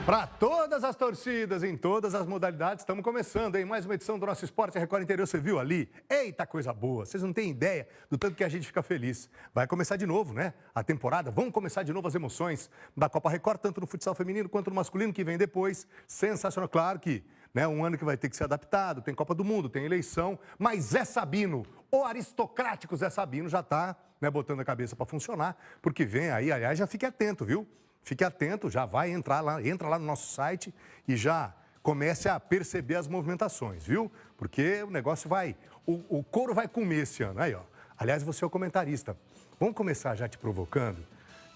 Para todas as torcidas, em todas as modalidades, estamos começando, hein? Mais uma edição do nosso Esporte Record Interior, você viu ali? Eita, coisa boa! Vocês não têm ideia do tanto que a gente fica feliz. Vai começar de novo, né? A temporada, vão começar de novo as emoções da Copa Record, tanto no futsal feminino quanto no masculino, que vem depois. Sensacional, claro que, né? Um ano que vai ter que ser adaptado, tem Copa do Mundo, tem eleição, mas Zé Sabino, o aristocrático Zé Sabino, já está, né, botando a cabeça para funcionar, porque vem aí, aliás, já fique atento, viu? Fique atento, já vai entrar lá, entra lá no nosso site e já comece a perceber as movimentações, viu? Porque o negócio vai, o couro vai comer esse ano. Aí, ó. Aliás, você é o comentarista. Vamos começar já te provocando?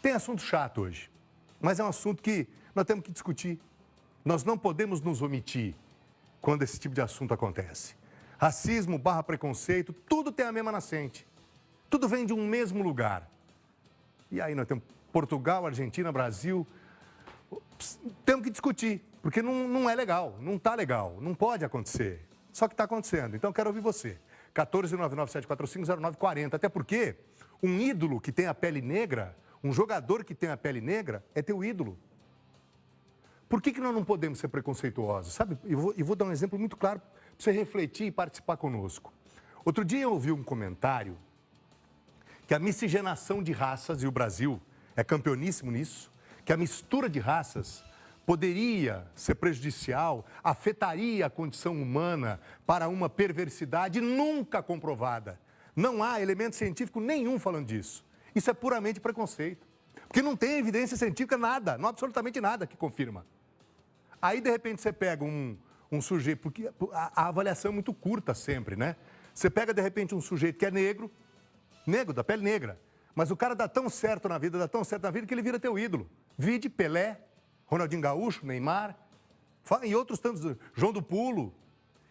Tem assunto chato hoje, mas é um assunto que nós temos que discutir. Nós não podemos nos omitir quando esse tipo de assunto acontece. Racismo / preconceito, tudo tem a mesma nascente. Tudo vem de um mesmo lugar. E aí nós temos Portugal, Argentina, Brasil. Temos que discutir, porque não é legal, não está legal, não pode acontecer. Só que está acontecendo. Então, eu quero ouvir você. 14997450940. Até porque um ídolo que tem a pele negra, um jogador que tem a pele negra, é teu ídolo. Por que nós não podemos ser preconceituosos? Sabe, eu vou dar um exemplo muito claro para você refletir e participar conosco. Outro dia eu ouvi um comentário que a miscigenação de raças, e o Brasil é campeoníssimo nisso, que a mistura de raças poderia ser prejudicial, afetaria a condição humana para uma perversidade nunca comprovada. Não há elemento científico nenhum falando disso. Isso é puramente preconceito. Porque não tem evidência científica nada, não absolutamente nada que confirma. Aí, de repente, você pega um sujeito, porque a avaliação é muito curta sempre, né? Você pega, de repente, um sujeito que é negro, da pele negra, mas o cara dá tão certo na vida, que ele vira teu ídolo. Vide Pelé, Ronaldinho Gaúcho, Neymar, e outros tantos, João do Pulo,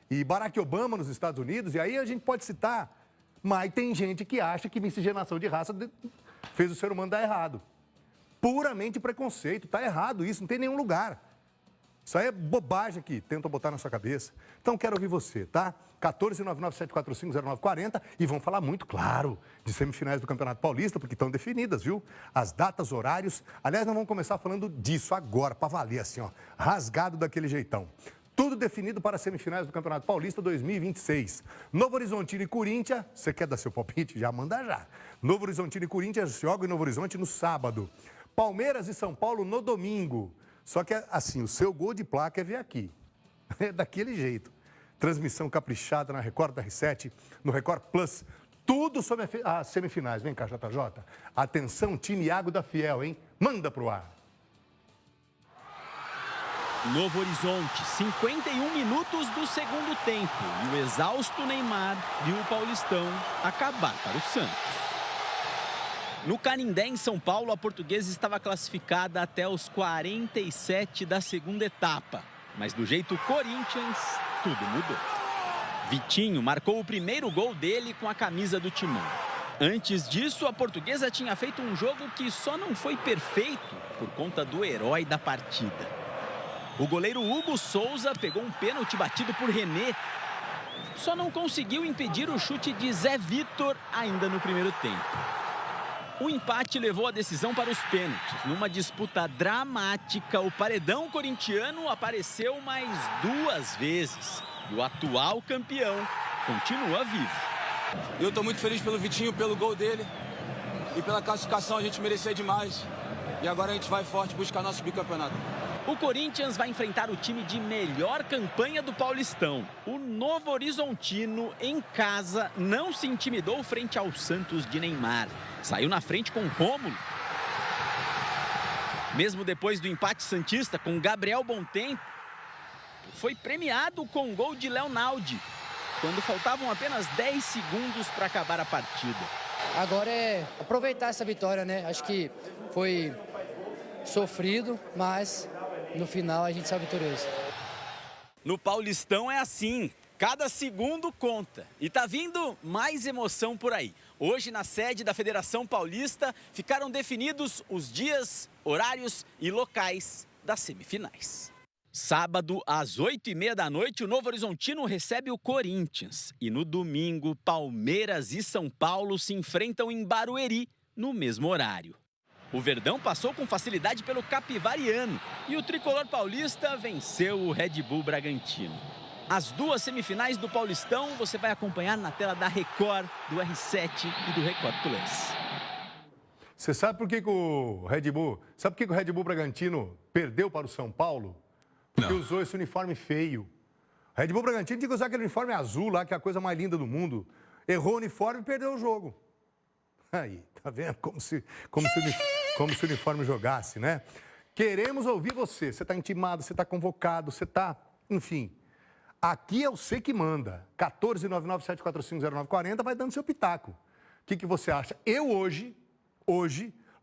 e Barack Obama nos Estados Unidos, e aí a gente pode citar. Mas tem gente que acha que miscigenação de raça fez o ser humano dar errado. Puramente preconceito, tá errado isso, não tem nenhum lugar. Isso aí é bobagem que tentam botar na sua cabeça. Então, quero ouvir você, tá? 14997450940 e vamos falar muito, claro, de semifinais do Campeonato Paulista, porque estão definidas, viu? As datas, horários. Aliás, nós vamos começar falando disso agora, para valer assim, ó, rasgado daquele jeitão. Tudo definido para as semifinais do Campeonato Paulista 2026. Novo Horizontino e Corinthians, você quer dar seu palpite? Já manda já. Novo Horizontino e Corinthians jogam em Novo Horizonte no sábado. Palmeiras e São Paulo no domingo. Só que, assim, o seu gol de placa é vir aqui. É daquele jeito. Transmissão caprichada na Record da R7, no Record Plus. Tudo sobre as semifinais. Vem cá, JJ. Atenção, time Iago da Fiel, hein? Manda pro ar. Novo Horizonte, 51 minutos do segundo tempo. E o exausto Neymar viu o Paulistão acabar para o Santos. No Canindé, em São Paulo, a Portuguesa estava classificada até os 47 da segunda etapa. Mas do jeito Corinthians, tudo mudou. Vitinho marcou o primeiro gol dele com a camisa do Timão. Antes disso, a Portuguesa tinha feito um jogo que só não foi perfeito por conta do herói da partida. O goleiro Hugo Souza pegou um pênalti batido por René. Só não conseguiu impedir o chute de Zé Vitor ainda no primeiro tempo. O empate levou a decisão para os pênaltis. Numa disputa dramática, o paredão corintiano apareceu mais 2 vezes. E o atual campeão continua vivo. Eu estou muito feliz pelo Vitinho, pelo gol dele. E pela classificação, a gente merecia demais. E agora a gente vai forte buscar nosso bicampeonato. O Corinthians vai enfrentar o time de melhor campanha do Paulistão. O Novo Horizontino, em casa, não se intimidou frente ao Santos de Neymar. Saiu na frente com o Rômulo. Mesmo depois do empate santista com Gabriel Bontempo, foi premiado com um gol de Leonaldi, quando faltavam apenas 10 segundos para acabar a partida. Agora é aproveitar essa vitória, né? Acho que foi sofrido, mas no final a gente sai vitorioso. No Paulistão é assim, cada segundo conta. E tá vindo mais emoção por aí. Hoje, na sede da Federação Paulista, ficaram definidos os dias, horários e locais das semifinais. Sábado, às 8h30 da noite, o Novo Horizontino recebe o Corinthians. E no domingo, Palmeiras e São Paulo se enfrentam em Barueri, no mesmo horário. O Verdão passou com facilidade pelo Capivariano e o tricolor paulista venceu o Red Bull Bragantino. As duas semifinais do Paulistão você vai acompanhar na tela da Record, do R7 e do Record Plus. Você sabe por que o Red Bull... Sabe por que o Red Bull Bragantino perdeu para o São Paulo? Porque usou esse uniforme feio. O Red Bull Bragantino tinha que usar aquele uniforme azul lá, que é a coisa mais linda do mundo. Errou o uniforme e perdeu o jogo. Aí, tá vendo? Como se o uniforme jogasse, né? Queremos ouvir você. Você está intimado, você está convocado, você está... Enfim, aqui é o você que manda. 14997450940 vai dando seu pitaco. O que você acha? Eu hoje,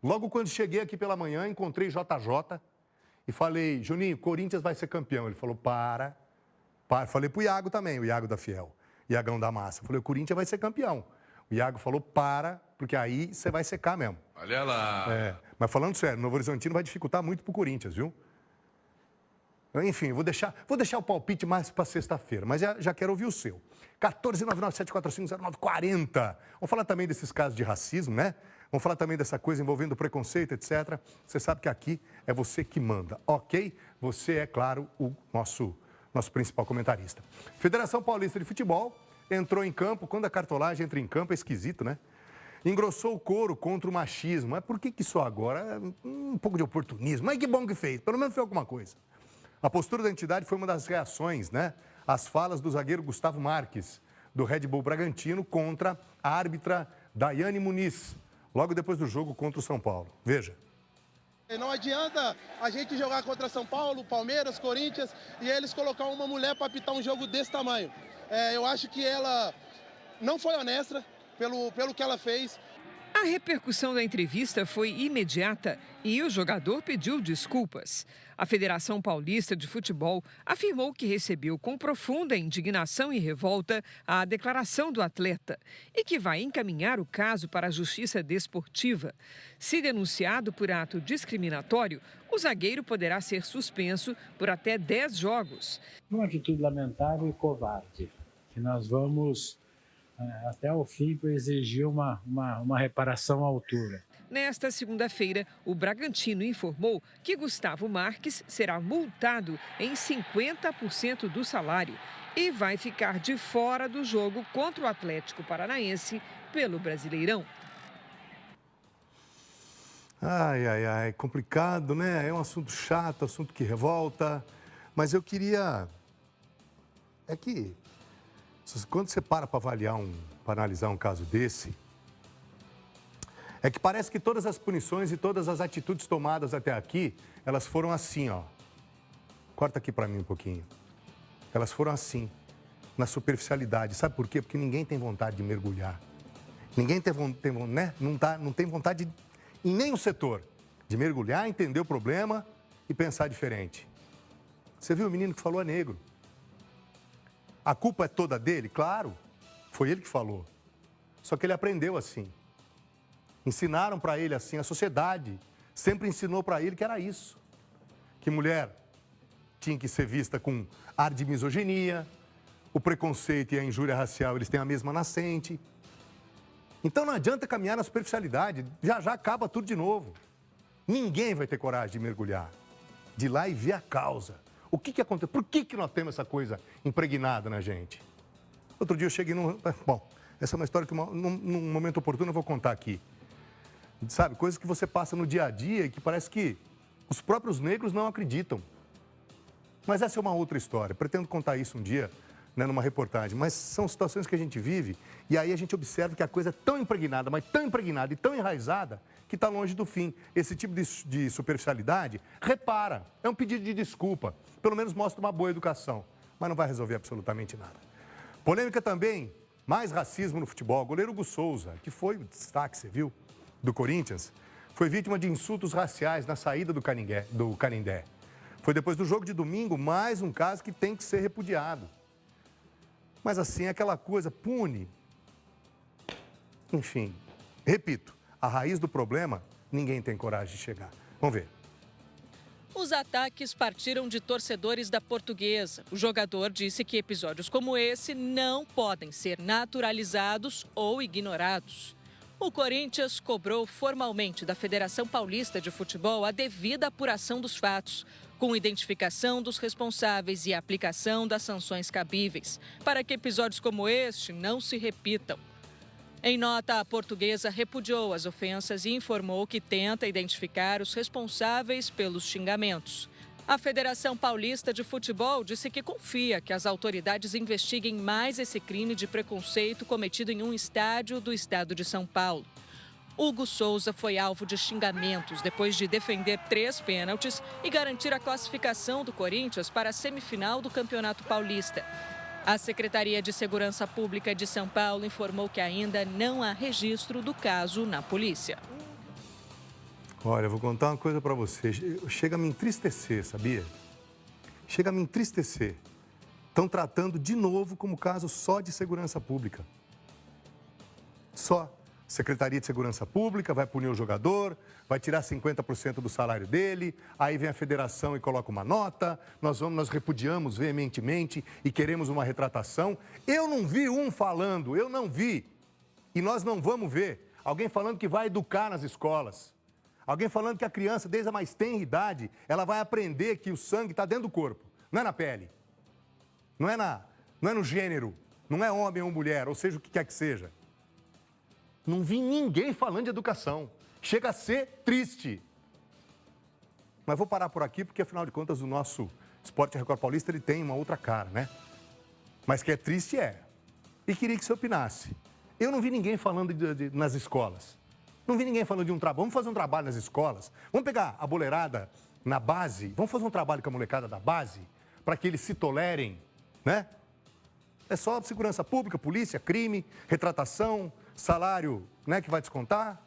logo quando cheguei aqui pela manhã, encontrei JJ e falei, Juninho, Corinthians vai ser campeão. Ele falou, para. Falei pro Iago também, o Iago da Fiel, Iagão da Massa. Falei, o Corinthians vai ser campeão. O Iago falou, para, porque aí você vai secar mesmo. Olha lá. Mas falando sério, o Novo Horizontino vai dificultar muito pro Corinthians, viu? Enfim, vou deixar o palpite mais para sexta-feira, mas já quero ouvir o seu. 14997450940. Vamos falar também desses casos de racismo, né? Vamos falar também dessa coisa envolvendo preconceito, etc. Você sabe que aqui é você que manda, ok? Você é, claro, o nosso principal comentarista. Federação Paulista de Futebol entrou em campo. Quando a cartolagem entra em campo é esquisito, né? Engrossou o coro contra o machismo. Mas por que só agora? Um pouco de oportunismo. Mas que bom que fez. Pelo menos foi alguma coisa. A postura da entidade foi uma das reações, né? Às falas do zagueiro Gustavo Marques, do Red Bull Bragantino, contra a árbitra Daiane Muniz, logo depois do jogo contra o São Paulo. Veja. Não adianta a gente jogar contra São Paulo, Palmeiras, Corinthians e eles colocar uma mulher para apitar um jogo desse tamanho. Eu acho que ela não foi honesta pelo que ela fez. A repercussão da entrevista foi imediata e o jogador pediu desculpas. A Federação Paulista de Futebol afirmou que recebeu com profunda indignação e revolta a declaração do atleta e que vai encaminhar o caso para a Justiça Desportiva. Se denunciado por ato discriminatório, o zagueiro poderá ser suspenso por até 10 jogos. Uma atitude lamentável e covarde, que nós vamos até o fim para exigir uma reparação à altura. Nesta segunda-feira, o Bragantino informou que Gustavo Marques será multado em 50% do salário e vai ficar de fora do jogo contra o Atlético Paranaense pelo Brasileirão. Ai, complicado, né? É um assunto chato, assunto que revolta, mas eu queria... É que quando você para avaliar para analisar um caso desse, é que parece que todas as punições e todas as atitudes tomadas até aqui, elas foram assim, ó. Corta aqui para mim um pouquinho. Elas foram assim, na superficialidade. Sabe por quê? Porque ninguém tem vontade de mergulhar. Ninguém né? Não tem vontade, em nenhum setor, de mergulhar, entender o problema e pensar diferente. Você viu o menino que falou é negro. A culpa é toda dele? Claro, foi ele que falou. Só que ele aprendeu assim. Ensinaram para ele assim, a sociedade sempre ensinou para ele que era isso. Que mulher tinha que ser vista com ar de misoginia, o preconceito e a injúria racial, eles têm a mesma nascente. Então não adianta caminhar na superficialidade, já acaba tudo de novo. Ninguém vai ter coragem de mergulhar, de ir lá e ver a causa. O que aconteceu? Por que nós temos essa coisa impregnada na gente? Outro dia eu cheguei num... Bom, essa é uma história que num momento oportuno eu vou contar aqui. Sabe, coisas que você passa no dia a dia e que parece que os próprios negros não acreditam. Mas essa é uma outra história. Pretendo contar isso um dia, né, numa reportagem. Mas são situações que a gente vive e aí a gente observa que a coisa é tão impregnada, mas tão impregnada e tão enraizada que está longe do fim. Esse tipo de superficialidade, repara, é um pedido de desculpa. Pelo menos mostra uma boa educação, mas não vai resolver absolutamente nada. Polêmica também, mais racismo no futebol. O goleiro Hugo Souza, que foi o destaque, você viu, do Corinthians, foi vítima de insultos raciais na saída do Canindé. Foi depois do jogo de domingo, mais um caso que tem que ser repudiado. Mas assim, aquela coisa, pune. Enfim, repito, a raiz do problema, ninguém tem coragem de chegar. Vamos ver. Os ataques partiram de torcedores da Portuguesa. O jogador disse que episódios como esse não podem ser naturalizados ou ignorados. O Corinthians cobrou formalmente da Federação Paulista de Futebol a devida apuração dos fatos, com identificação dos responsáveis e aplicação das sanções cabíveis, para que episódios como este não se repitam. Em nota, a Portuguesa repudiou as ofensas e informou que tenta identificar os responsáveis pelos xingamentos. A Federação Paulista de Futebol disse que confia que as autoridades investiguem mais esse crime de preconceito cometido em um estádio do estado de São Paulo. Hugo Souza foi alvo de xingamentos depois de defender 3 pênaltis e garantir a classificação do Corinthians para a semifinal do Campeonato Paulista. A Secretaria de Segurança Pública de São Paulo informou que ainda não há registro do caso na polícia. Olha, eu vou contar uma coisa para você. Chega a me entristecer, sabia? Chega a me entristecer. Estão tratando de novo como caso só de segurança pública. Só. Secretaria de Segurança Pública vai punir o jogador, vai tirar 50% do salário dele, aí vem a federação e coloca uma nota, nós repudiamos veementemente e queremos uma retratação. Eu não vi um falando, eu não vi, e nós não vamos ver, alguém falando que vai educar nas escolas, alguém falando que a criança, desde a mais tenra idade, ela vai aprender que o sangue está dentro do corpo, não é na pele, não é no gênero, não é homem ou mulher, ou seja, o que quer que seja. Não vi ninguém falando de educação. Chega a ser triste. Mas vou parar por aqui, porque afinal de contas o nosso Esporte Record Paulista ele tem uma outra cara, né? Mas que é triste, é. E queria que você opinasse. Eu não vi ninguém falando nas escolas. Não vi ninguém falando de um trabalho. Vamos fazer um trabalho nas escolas. Vamos pegar a boleirada na base. Vamos fazer um trabalho com a molecada da base, para que eles se tolerem, né? É só segurança pública, polícia, crime, retratação, salário, né, que vai descontar.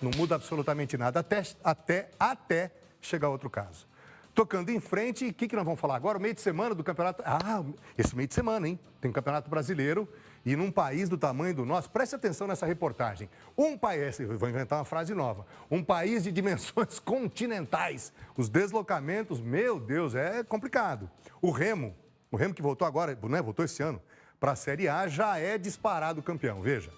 Não muda absolutamente nada até chegar outro caso. Tocando em frente, o que nós vamos falar agora? O meio de semana do campeonato... Ah, esse meio de semana, hein? Tem um campeonato brasileiro e num país do tamanho do nosso... Preste atenção nessa reportagem. Um país... Eu vou inventar uma frase nova. Um país de dimensões continentais. Os deslocamentos, meu Deus, é complicado. O Remo que voltou agora, né? Voltou esse ano para a Série A, já é disparado campeão. Veja.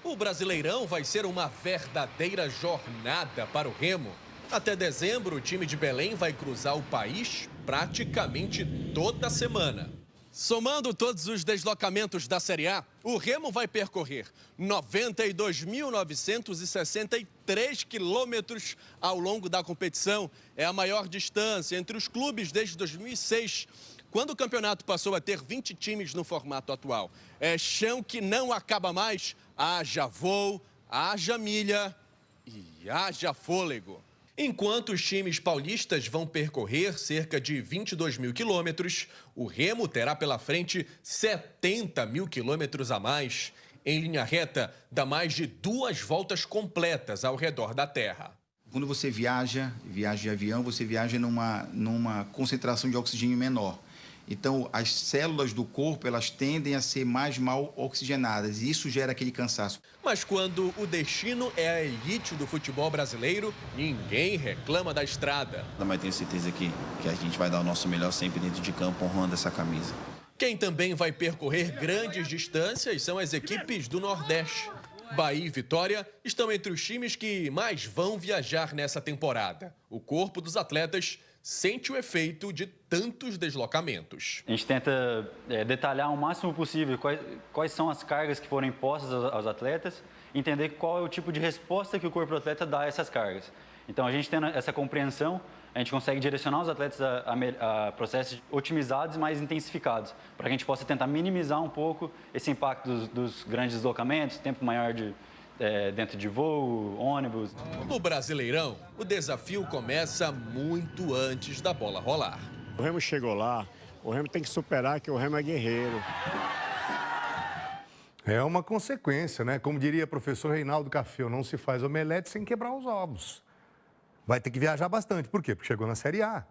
O Brasileirão vai ser uma verdadeira jornada para o Remo. Até dezembro, o time de Belém vai cruzar o país praticamente toda semana. Somando todos os deslocamentos da Série A, o Remo vai percorrer 92.963 quilômetros ao longo da competição. É a maior distância entre os clubes desde 2006, quando o campeonato passou a ter 20 times no formato atual. É chão que não acaba mais, haja voo, haja milha e haja fôlego. Enquanto os times paulistas vão percorrer cerca de 22 mil quilômetros, o Remo terá pela frente 70 mil quilômetros a mais. Em linha reta, dá mais de 2 voltas completas ao redor da Terra. Quando você viaja de avião, você viaja numa concentração de oxigênio menor. Então, as células do corpo, elas tendem a ser mais mal oxigenadas e isso gera aquele cansaço. Mas quando o destino é a elite do futebol brasileiro, ninguém reclama da estrada. Mas tenho certeza que a gente vai dar o nosso melhor sempre dentro de campo, honrando essa camisa. Quem também vai percorrer grandes distâncias são as equipes do Nordeste. Bahia e Vitória estão entre os times que mais vão viajar nessa temporada. O corpo dos atletas sente o efeito de tantos deslocamentos. A gente tenta detalhar o máximo possível quais são as cargas que foram impostas aos atletas, entender qual é o tipo de resposta que o corpo do atleta dá a essas cargas. Então, a gente tendo essa compreensão, a gente consegue direcionar os atletas a processos otimizados e mais intensificados, para que a gente possa tentar minimizar um pouco esse impacto dos grandes deslocamentos, tempo maior dentro de voo, ônibus. No Brasileirão, o desafio começa muito antes da bola rolar. O Remo chegou lá, o Remo tem que superar que o Remo é guerreiro. É uma consequência, né? Como diria o professor Reinaldo Cafeu, não se faz omelete sem quebrar os ovos. Vai ter que viajar bastante. Por quê? Porque chegou na Série A,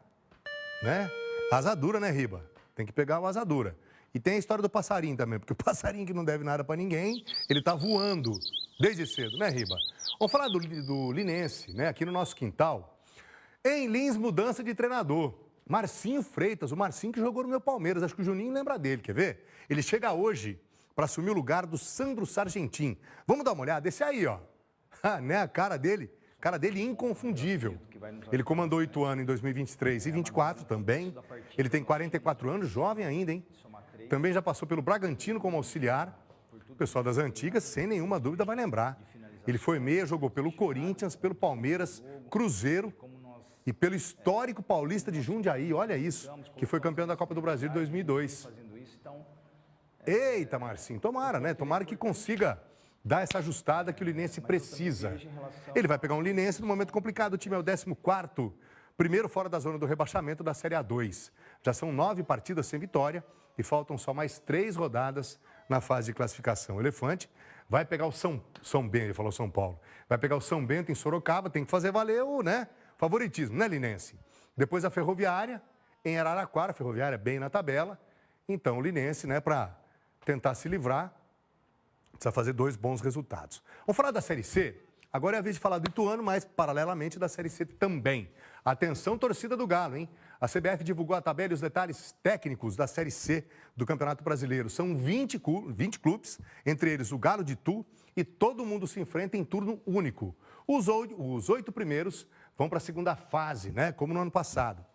né? Asadura, né, Riba? Tem que pegar o asadura. E tem a história do passarinho também, porque o passarinho que não deve nada para ninguém, ele tá voando desde cedo, né, Riba? Vamos falar do Linense, né, aqui no nosso quintal. Em Lins, mudança de treinador. Marcinho Freitas, o Marcinho que jogou no meu Palmeiras, acho que o Juninho lembra dele, quer ver? Ele chega hoje para assumir o lugar do Sandro Sargentin. Vamos dar uma olhada? Esse aí, ó. Né? A cara dele inconfundível. Ele comandou o Ituano em 2023 e 2024 também. Ele tem 44 anos, jovem ainda, hein? Também já passou pelo Bragantino como auxiliar. O pessoal das antigas, sem nenhuma dúvida, vai lembrar. Ele foi meia, jogou pelo Corinthians, pelo Palmeiras, Cruzeiro e pelo histórico paulista de Jundiaí, olha isso, que foi campeão da Copa do Brasil de 2002. Eita, Marcinho, tomara, né? Tomara que consiga dar essa ajustada que o Linense precisa. Ele vai pegar um Linense no momento complicado. O time é o 14º, primeiro fora da zona do rebaixamento da Série A2. Já são 9 partidas sem vitória e faltam só mais 3 rodadas na fase de classificação. O Elefante vai pegar o São Bento, ele falou São Paulo. Vai pegar o São Bento em Sorocaba, tem que fazer valer o, né, favoritismo, né, Linense? Depois a Ferroviária, em Araraquara, a Ferroviária bem na tabela. Então o Linense, né, para tentar se livrar, precisa fazer 2 bons resultados. Vamos falar da Série C? Agora é a vez de falar do Ituano, mas paralelamente da Série C também. Atenção, torcida do Galo, hein? A CBF divulgou a tabela e os detalhes técnicos da Série C do Campeonato Brasileiro. São 20 clubes, entre eles o Galo de Itu, e todo mundo se enfrenta em turno único. Os 8 primeiros vão para a segunda fase, né? Como no ano passado.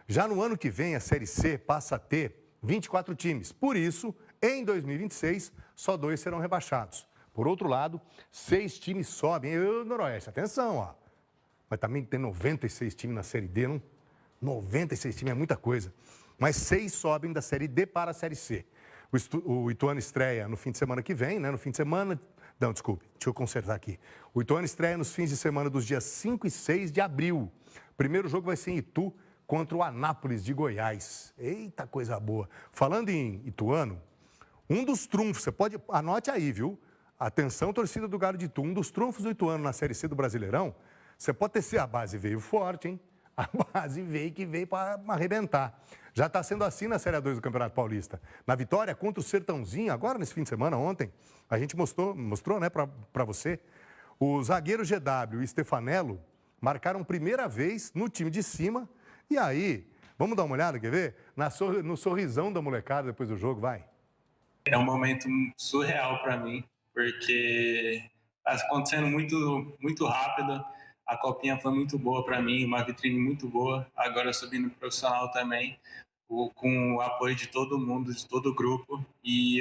Já no ano que vem, a Série C passa a ter 24 times. Por isso, em 2026, só 2 serão rebaixados. Por outro lado, 6 times sobem. E Noroeste, atenção, ó. Mas também tem 96 times na Série D, não? 96 times é muita coisa. Mas 6 sobem da Série D para a Série C. O Ituano estreia no fim de semana que vem, né? No fim de semana... Não, desculpe, deixa eu consertar aqui. O Ituano estreia nos fins de semana dos dias 5 e 6 de abril. O primeiro jogo vai ser em Itu contra o Anápolis de Goiás. Eita, coisa boa. Falando em Ituano, um dos trunfos, você pode... Anote aí, viu? Atenção, torcida do Galo de Itu. Um dos trunfos do Ituano na Série C do Brasileirão, você pode ter sido, a base veio forte, hein? A base veio para arrebentar. Já está sendo assim na Série A2 do Campeonato Paulista. Na vitória contra o Sertãozinho, agora nesse fim de semana, ontem, a gente mostrou né, para você, o zagueiro GW e Stefanello marcaram primeira vez no time de cima. E aí, vamos dar uma olhada, quer ver? No sorrisão da molecada depois do jogo, vai. É um momento surreal para mim, porque está acontecendo muito rápido. A copinha foi muito boa para mim, uma vitrine muito boa. Agora subindo profissional também, com o apoio de todo mundo, de todo o grupo. E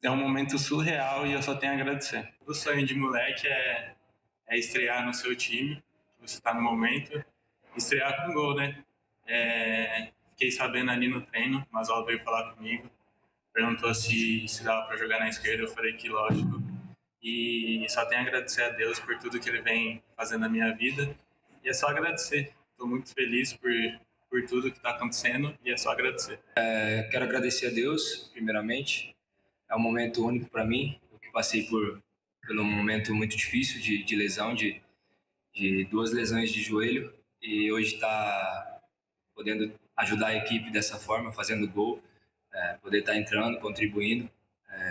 é um momento surreal e eu só tenho a agradecer. O sonho de moleque é estrear no seu time, que você está no momento, estrear com gol, né? Fiquei sabendo ali no treino, mas ela veio falar comigo, perguntou se dava para jogar na esquerda, eu falei que lógico. E só tenho a agradecer a Deus por tudo que Ele vem fazendo na minha vida. E é só agradecer. Estou muito feliz por tudo que está acontecendo e é só agradecer. Quero agradecer a Deus, primeiramente. É um momento único para mim. Eu que passei por um momento muito difícil de lesão, de 2 lesões de joelho. E hoje está podendo ajudar a equipe dessa forma, fazendo gol, poder estar entrando, contribuindo.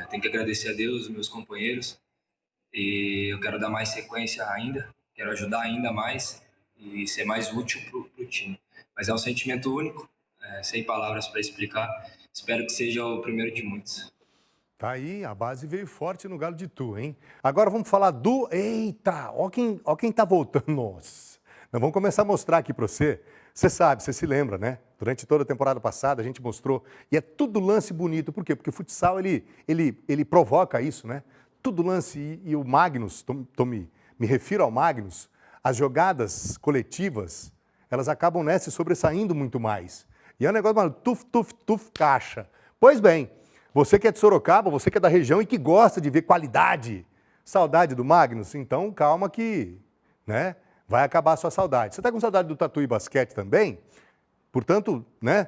Tenho que agradecer a Deus, meus companheiros. E eu quero dar mais sequência ainda, quero ajudar ainda mais e ser mais útil para o time. Mas é um sentimento único, sem palavras para explicar. Espero que seja o primeiro de muitos. Tá aí, a base veio forte no Galo de Itu, hein? Agora vamos falar do... Eita, ó quem tá voltando. Nossa, nós vamos começar a mostrar aqui para você. Você sabe, você se lembra, né? Durante toda a temporada passada a gente mostrou. E é tudo lance bonito. Por quê? Porque o futsal, ele provoca isso, né? Tudo lance, e o Magnus, me refiro ao Magnus, as jogadas coletivas, elas acabam se sobressaindo muito mais. E é um negócio, mano, tuf, caixa. Pois bem, você que é de Sorocaba, você que é da região e que gosta de ver qualidade, saudade do Magnus, então calma que, né, vai acabar a sua saudade. Você está com saudade do Tatuí Basquete também? Portanto, né,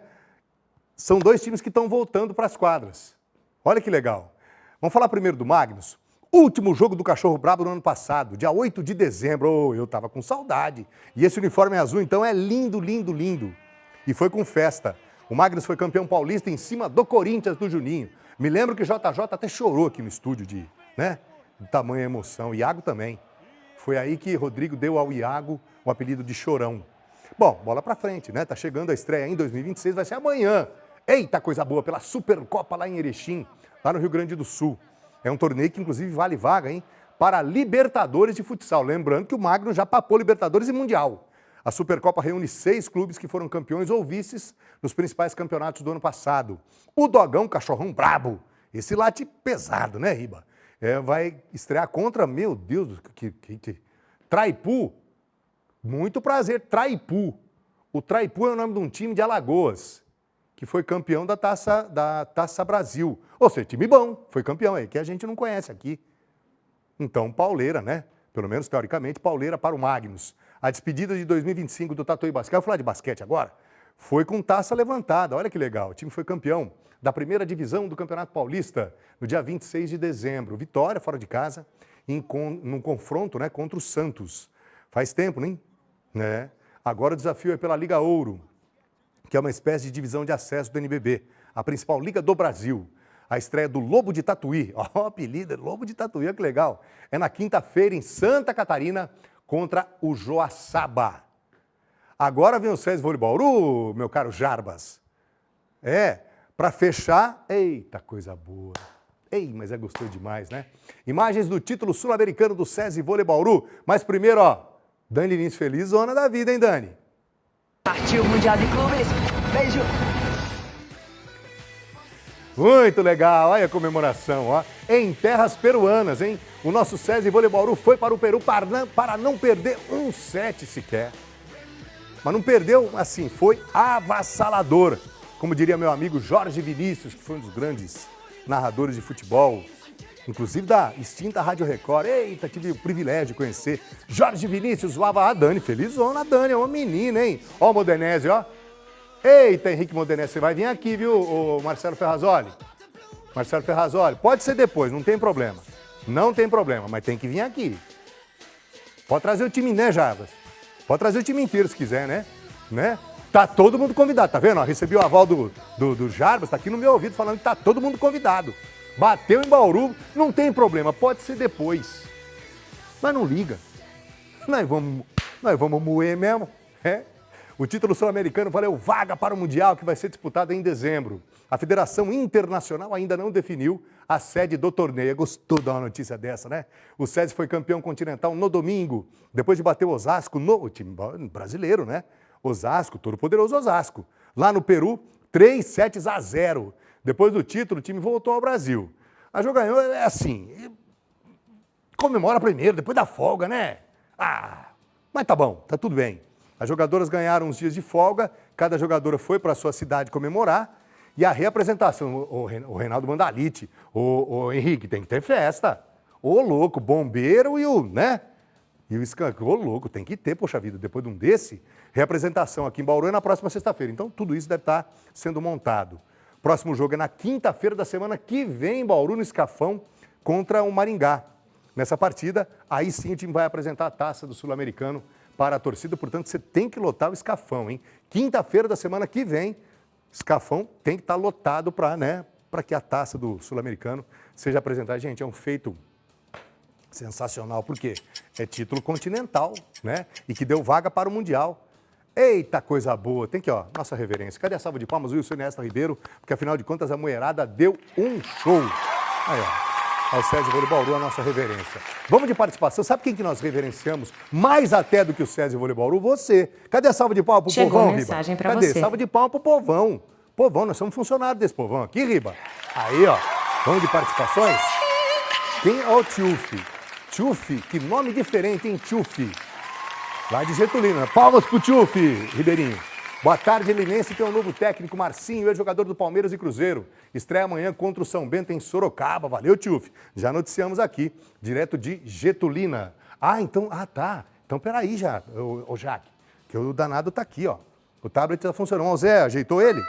são 2 times que estão voltando para as quadras. Olha que legal. Vamos falar primeiro do Magnus. Último jogo do Cachorro Brabo no ano passado, dia 8 de dezembro. Eu tava com saudade. E esse uniforme azul, então, é lindo, lindo, lindo. E foi com festa. O Magnus foi campeão paulista em cima do Corinthians do Juninho. Me lembro que o JJ até chorou aqui no estúdio de tamanha emoção. Iago também. Foi aí que Rodrigo deu ao Iago o apelido de Chorão. Bom, bola pra frente, né? Tá chegando a estreia em 2026, vai ser amanhã. Eita, coisa boa, pela Supercopa lá em Erechim, lá no Rio Grande do Sul. É um torneio que, inclusive, vale vaga, hein? Para Libertadores de futsal. Lembrando que o Magno já papou Libertadores e Mundial. A Supercopa reúne 6 clubes que foram campeões ou vices nos principais campeonatos do ano passado. O Dogão, cachorrão brabo. Esse late pesado, né, Riba? Vai estrear contra, meu Deus, Traipu. Muito prazer, Traipu. O Traipu é o nome de um time de Alagoas, que foi campeão da Taça Brasil. Ou seja, time bom, foi campeão aí, que a gente não conhece aqui. Então, pauleira, né? Pelo menos teoricamente, pauleira para o Magnus. A despedida de 2025 do Tatuí Basquete, eu vou falar de basquete agora, foi com taça levantada. Olha que legal, o time foi campeão da primeira divisão do Campeonato Paulista no dia 26 de dezembro. Vitória fora de casa, num confronto, né, contra o Santos. Faz tempo, né? Agora o desafio é pela Liga Ouro, que é uma espécie de divisão de acesso do NBB, a principal liga do Brasil. A estreia do Lobo de Tatuí, apelido Lobo de Tatuí, olha que legal. É na quinta-feira em Santa Catarina contra o Joaçaba. Agora vem o SESI Vôlei Bauru, meu caro Jarbas. Para fechar, eita coisa boa. Mas é gostoso demais, né? Imagens do título sul-americano do SESI Vôlei Bauru. Mas primeiro, Dani Lins feliz, zona da vida, hein, Dani? Partiu o Mundial de Clubes. Beijo. Muito legal, olha a comemoração, em terras peruanas, hein? O nosso SESI Vôlei Bauru foi para o Peru para não perder um set sequer. Mas não perdeu, assim, foi avassalador. Como diria meu amigo Jorge Vinícius, que foi um dos grandes narradores de futebol, inclusive da extinta Rádio Record. Eita, tive o privilégio de conhecer Jorge Vinícius, zoava a Dani, felizona a Dani, é uma menina, hein? Ó o Modenese, Eita, Henrique Modenese, você vai vir aqui, viu, o Marcelo Ferrazoli? Marcelo Ferrazoli, pode ser depois, não tem problema. Não tem problema, mas tem que vir aqui. Pode trazer o time, né, Jarbas? Pode trazer o time inteiro se quiser, né? Tá todo mundo convidado, tá vendo? Recebi o aval do Jarbas, tá aqui no meu ouvido falando que tá todo mundo convidado. Bateu em Bauru, não tem problema, pode ser depois. Mas não liga. Nós vamos moer mesmo, O título sul-americano valeu vaga para o Mundial, que vai ser disputado em dezembro. A Federação Internacional ainda não definiu a sede do torneio. Gostou de uma notícia dessa, né? O SESI foi campeão continental no domingo, depois de bater o Osasco, o time brasileiro, né? Osasco, todo-poderoso Osasco. Lá no Peru, 3-0. Depois do título, o time voltou ao Brasil. A jogo ganhou, comemora primeiro, depois da folga, né? Mas tá bom, tá tudo bem. As jogadoras ganharam uns dias de folga, cada jogadora foi para a sua cidade comemorar, e a reapresentação, o Reinaldo Mandalite, o Henrique, tem que ter festa. Ô louco, bombeiro e o Skank, ô louco, tem que ter, poxa vida, depois de um desse, reapresentação aqui em Bauru é na próxima sexta-feira. Então tudo isso deve estar sendo montado. Próximo jogo é na quinta-feira da semana que vem em Bauru, no Escafão, contra o Maringá. Nessa partida, aí sim o time vai apresentar a taça do Sul-Americano para a torcida, portanto, você tem que lotar o Escafão, hein? Quinta-feira da semana que vem, Escafão tem que estar lotado para que a taça do Sul-Americano seja apresentada. Gente, é um feito sensacional, porque é título continental, né? E que deu vaga para o Mundial. Eita, coisa boa. Tem que, nossa reverência. Cadê a salva de palmas, Wilson Nesta Ribeiro? Porque, afinal de contas, a mulherada deu um show. Aí, ao SESI Vôlei Bauru, a nossa reverência. Vamos de participação. Sabe quem que nós reverenciamos mais até do que o SESI Vôlei Bauru? Você. Cadê a salva de palmas pro povão, Riba? Mensagem pra Cadê? você. Salva de palmas pro povão. Povão, nós somos funcionários desse povão aqui, Riba. Aí, vamos de participações? Quem é o Tchufi? Tchufi, que nome diferente, hein, Tchufi? Lá de Getulina. Palmas pro Tchufi, Ribeirinho. Boa tarde, Linense, tem um novo técnico, Marcinho, ex-jogador do Palmeiras e Cruzeiro. Estreia amanhã contra o São Bento em Sorocaba. Valeu, Tchuf. Já noticiamos aqui, direto de Getulina. Tá. Então, peraí, Jaque, que o danado tá aqui, O tablet tá funcionando. O Zé, ajeitou ele?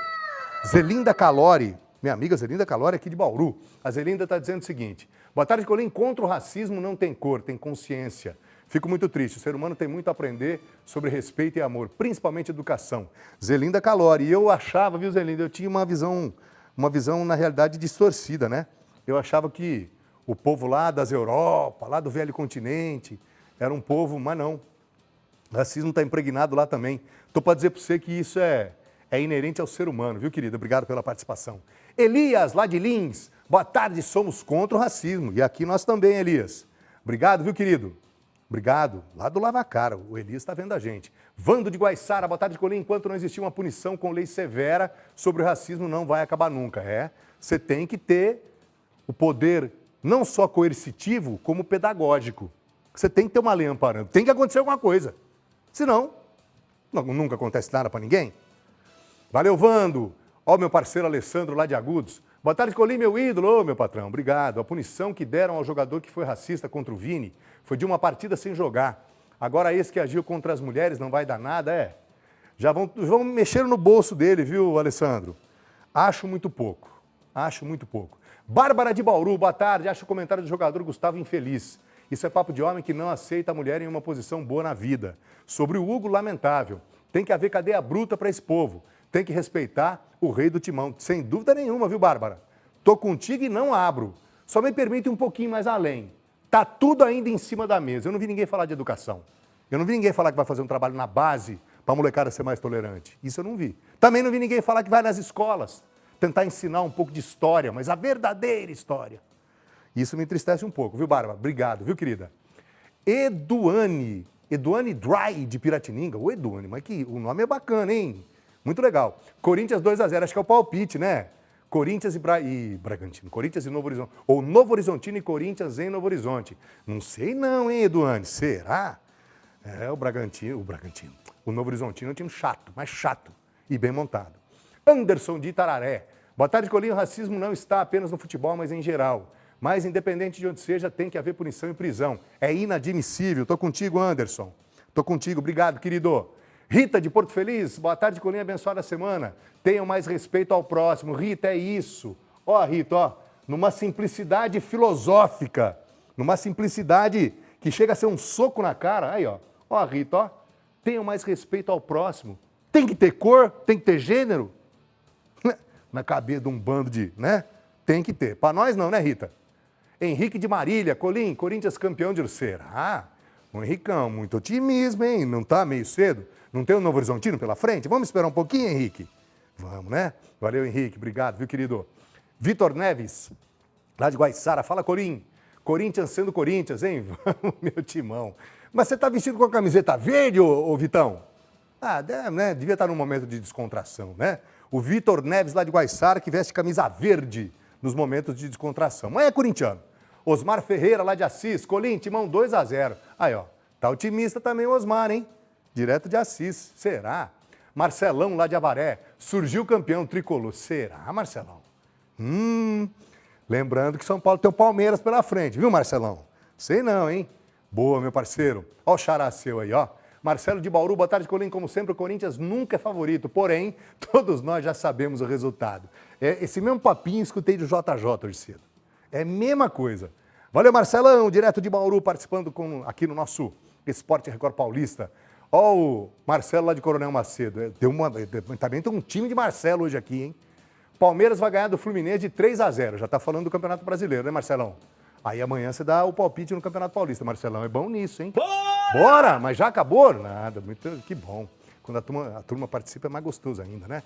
Zelinda Calori, minha amiga Zelinda Calori aqui de Bauru. A Zelinda tá dizendo o seguinte: boa tarde, Colim. Contra o racismo não tem cor, tem consciência. Fico muito triste, o ser humano tem muito a aprender sobre respeito e amor, principalmente educação. Zelinda Calori, e eu achava, viu, Zelinda, eu tinha uma visão, na realidade, distorcida, né? Eu achava que o povo lá das Europa, lá do velho continente, era um povo, mas não. O racismo está impregnado lá também. Estou para dizer para você que isso é É inerente ao ser humano, viu, querido? Obrigado pela participação. Elias, lá de Lins. Boa tarde, somos contra o racismo. E aqui nós também, Elias. Obrigado, viu, querido? Obrigado. Lá do Lava Cara, o Elias está vendo a gente. Vando de Guaiçara, boa tarde, Colim. Enquanto não existir uma punição com lei severa sobre o racismo, não vai acabar nunca. Você tem que ter o poder não só coercitivo, como pedagógico. Você tem que ter uma lei amparando. Tem que acontecer alguma coisa. Senão, nunca acontece nada para ninguém. Valeu, Vando. Ó, meu parceiro Alessandro, lá de Agudos. Boa tarde, Colim, meu ídolo. Ô, meu patrão, obrigado. A punição que deram ao jogador que foi racista contra o Vini foi de uma partida sem jogar. Agora esse que agiu contra as mulheres não vai dar nada, Já vão mexer no bolso dele, viu, Alessandro? Acho muito pouco. Acho muito pouco. Bárbara de Bauru, boa tarde. Acho o comentário do jogador Gustavo infeliz. Isso é papo de homem que não aceita a mulher em uma posição boa na vida. Sobre o Hugo, lamentável. Tem que haver cadeia bruta para esse povo. Tem que respeitar o rei do timão. Sem dúvida nenhuma, viu, Bárbara? Tô contigo e não abro. Só me permite um pouquinho mais além. Tá tudo ainda em cima da mesa. Eu não vi ninguém falar de educação. Eu não vi ninguém falar que vai fazer um trabalho na base para a molecada ser mais tolerante. Isso eu não vi. Também não vi ninguém falar que vai nas escolas tentar ensinar um pouco de história, mas a verdadeira história. Isso me entristece um pouco, viu, Bárbara? Obrigado, viu, querida? Eduane Dry de Piratininga. Ô, Eduane, mas o nome é bacana, hein? Muito legal. Corinthians 2-0, acho que é o palpite, né? Corinthians e Bragantino. Corinthians e Novo Horizonte. Ou Novo Horizontino e Corinthians em Novo Horizonte. Não sei não, hein, Eduane? Será? O Bragantino. O Novo Horizontino é um time chato, mas chato e bem montado. Anderson de Itararé. Boa tarde, Colinho. O racismo não está apenas no futebol, mas em geral. Mas, independente de onde seja, tem que haver punição e prisão. É inadmissível. Tô contigo, Anderson. Tô contigo. Obrigado, querido. Rita, de Porto Feliz. Boa tarde, Colinho. Abençoada semana. Tenham mais respeito ao próximo. Rita, é isso. Ó, Rita, numa simplicidade filosófica. Numa simplicidade que chega a ser um soco na cara. Aí, ó. Ó, Rita, tenham mais respeito ao próximo. Tem que ter cor, tem que ter gênero. Na cabeça de um bando de, né? Tem que ter. Para nós não, né, Rita? Henrique de Marília, Colim, Corinthians campeão de Será? O Henricão, muito otimismo, hein? Não tá meio cedo? Não tem um Novo Horizontino pela frente? Vamos esperar um pouquinho, Henrique? Vamos, né? Valeu, Henrique. Obrigado, viu, querido? Vitor Neves, lá de Guaiçara. Fala, Colim. Corinthians sendo Corinthians, hein? Vamos, meu timão. Mas você tá vestido com a camiseta verde, ô Vitão? Né? Devia estar num momento de descontração, né? O Vitor Neves, lá de Guaiçara, que veste camisa verde nos momentos de descontração. Mas é corintiano. Osmar Ferreira, lá de Assis. Colim, timão 2-0. Aí, ó. Tá otimista também o Osmar, hein? Direto de Assis. Será? Marcelão, lá de Avaré. Surgiu campeão tricolor. Será, Marcelão? Lembrando que São Paulo tem o Palmeiras pela frente, viu, Marcelão? Sei não, hein? Boa, meu parceiro. Ó o xará seu aí, ó. Marcelo de Bauru, boa tarde, Colim. Como sempre, o Corinthians nunca é favorito, porém, todos nós já sabemos o resultado. Esse mesmo papinho escutei do JJ hoje cedo. É a mesma coisa. Valeu, Marcelão, direto de Bauru, participando aqui no nosso Esporte Record Paulista. Ó o Marcelo lá de Coronel Macedo. Também tem um time de Marcelo hoje aqui, hein? Palmeiras vai ganhar do Fluminense de 3-0. Já tá falando do Campeonato Brasileiro, né, Marcelão? Aí amanhã você dá o palpite no Campeonato Paulista, Marcelão. É bom nisso, hein? Bora! Mas já acabou? Nada, que bom. Quando a turma participa é mais gostoso ainda, né?